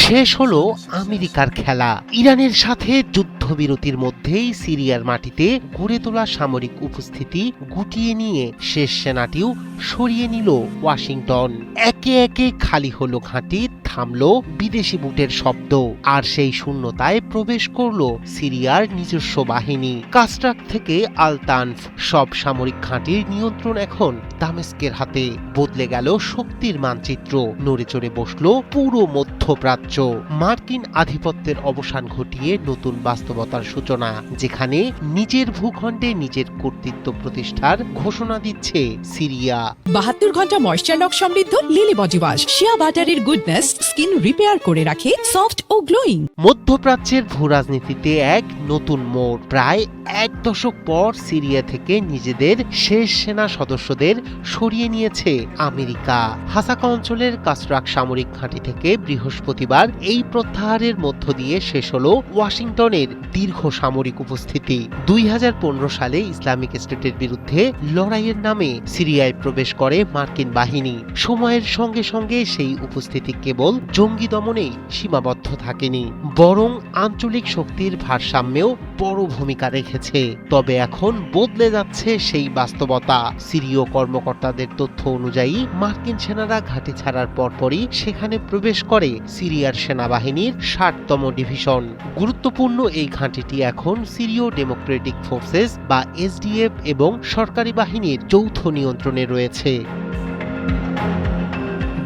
শেষ হলো আমেরিকার খেলা। ইরানের সাথে যুদ্ধবিরতির মধ্যেই সিরিয়ার মাটিতে গড়ে তোলা সামরিক উপস্থিতি গুটিয়ে নিয়ে শেষ সেনাটিও সরিয়ে নিল ওয়াশিংটন। একে একে খালি হলো ঘাঁটি, থামলো বিদেশি বুটের শব্দ, আর সেই শূন্যতায় প্রবেশ করলো সিরিয়ার নিজস্ব বাহিনী। কাসরাক থেকে আল-তানফ সব সামরিক ঘাঁটির নিয়ন্ত্রণ এখন দামেস্কের হাতে। বদলে গেল শক্তির মানচিত্র, নড়ে চড়ে বসলো পুরো মধ্যপ্রাচ্য। মার্কিন আধিপত্যের অবসান ঘটিয়ে নতুন বাস্তবতার সূচনা, যেখানে নিজের ভূখণ্ডে নিজের কর্তৃত্ব প্রতিষ্ঠার ঘোষণা দিচ্ছে সিরিয়া। 72 ঘন্টা ময়েশ্চার লক সমৃদ্ধ লিলি বডি ওয়াশ, শিয়া বাটারের গুডনেস স্কিন রিপেয়ার করে রাখে সফট ও গ্লোয়িং। মধ্যপ্রাচ্যের ভূরাজনীতিতে এক নতুন মোড়। প্রায় এক দশক পর সিরিয়া থেকে নিজেদের শেষ সেনা সদস্যদের সরিয়ে নিয়েছে আমেরিকা। হাসাকা অঞ্চলের কাসরাক সামরিক ঘাঁটি থেকে বৃহস্পতিবার এই প্রত্যাহারের মধ্য দিয়ে শেষ হল ওয়াশিংটনের দীর্ঘ সামরিক উপস্থিতি। 2015 সালে ইসলামিক স্টেটের বিরুদ্ধে লড়াইয়ের নামে সিরিয়ায় প্রবেশ করে মার্কিন বাহিনী। সময়ের সঙ্গে সঙ্গে সেই উপস্থিতি কেবল জঙ্গি দমনেই সীমাবদ্ধ থাকেনি, বরং আঞ্চলিক শক্তির ভারসাম্যেও বড় ভূমিকা রেখেছে। তবে এখন বদলে যাচ্ছে সেই বাস্তবতা। সিরীয় কর্মকর্তাদের তথ্য অনুযায়ী মার্কিন সেনারা ঘাঁটি ছাড়ার পরপরই সেখানে প্রবেশ করে সিরিয়ার সেনাবাহিনীর 60তম ডিভিশন। গুরুত্বপূর্ণ এই ঘাঁটিটি এখন সিরীয় ডেমোক্রেটিক ফোর্সেস বা এসডিএফ এবং সরকারি বাহিনীর যৌথ নিয়ন্ত্রণে রয়েছে।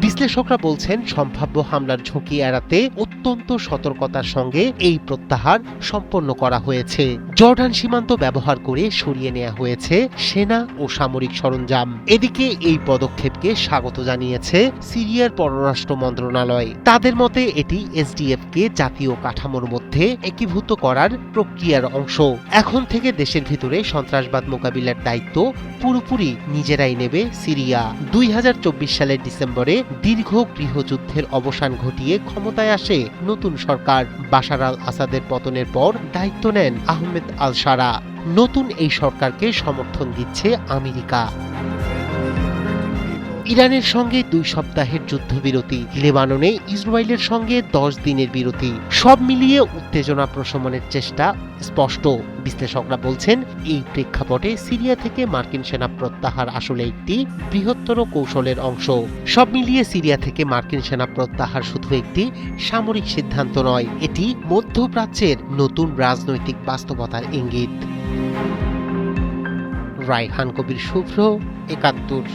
বিশ্লেষকরা বলছেন, সম্ভাব্য হামলার ঝুঁকি এড়াতে অত্যন্ত সতর্কতার সঙ্গে এই প্রত্যাহার সম্পন্ন করা হয়েছে। জর্ডান সীমান্ত ব্যবহার করে সরিয়ে নেওয়া হয়েছে সেনা ও সামরিক সরঞ্জাম। এদিকে এই পদক্ষেপকে স্বাগত জানিয়েছে সিরিয়ার পররাষ্ট্র মন্ত্রণালয়। তাদের মতে এটি এসডিএফকে জাতীয় কাঠামোর মধ্যে একীভূত করার প্রক্রিয়ার অংশ। এখন থেকে দেশের ভিতরে সন্ত্রাসবাদ মোকাবিলার দায়িত্ব পুরোপুরি নিজেরাই নেবে সিরিয়া। 2024 সালের ডিসেম্বরে দীর্ঘ গৃহযুদ্ধের অবসান ঘটিয়ে ক্ষমতায় আসে নতুন সরকার। বাশার আল আসাদের পতনের পর দায়িত্ব নেন আহমেদ আল শারা। নতুন এই সরকারকে সমর্থন দিচ্ছে আমেরিকা। ইরানের সঙ্গে 2 সপ্তাহের যুদ্ধবিরতি, লেবাননে ইসরায়েলের সঙ্গে 10 দিনের বিরতি, সব মিলিয়ে উত্তেজনা প্রশমনের চেষ্টা স্পষ্ট। বিশ্লেষকরা বলছেন, এই প্রেক্ষাপটে সিরিয়া থেকে মার্কিন সেনা প্রত্যাহার আসলে একটি বৃহত্তর কৌশলের অংশ। সব মিলিয়ে সিরিয়া থেকে মার্কিন সেনা প্রত্যাহার শুধু একটি সামরিক সিদ্ধান্ত নয়, এটি মধ্যপ্রাচ্যের নতুন রাজনৈতিক বাস্তবতার ইঙ্গিত। রায়হান কবির শুভ্র, 71।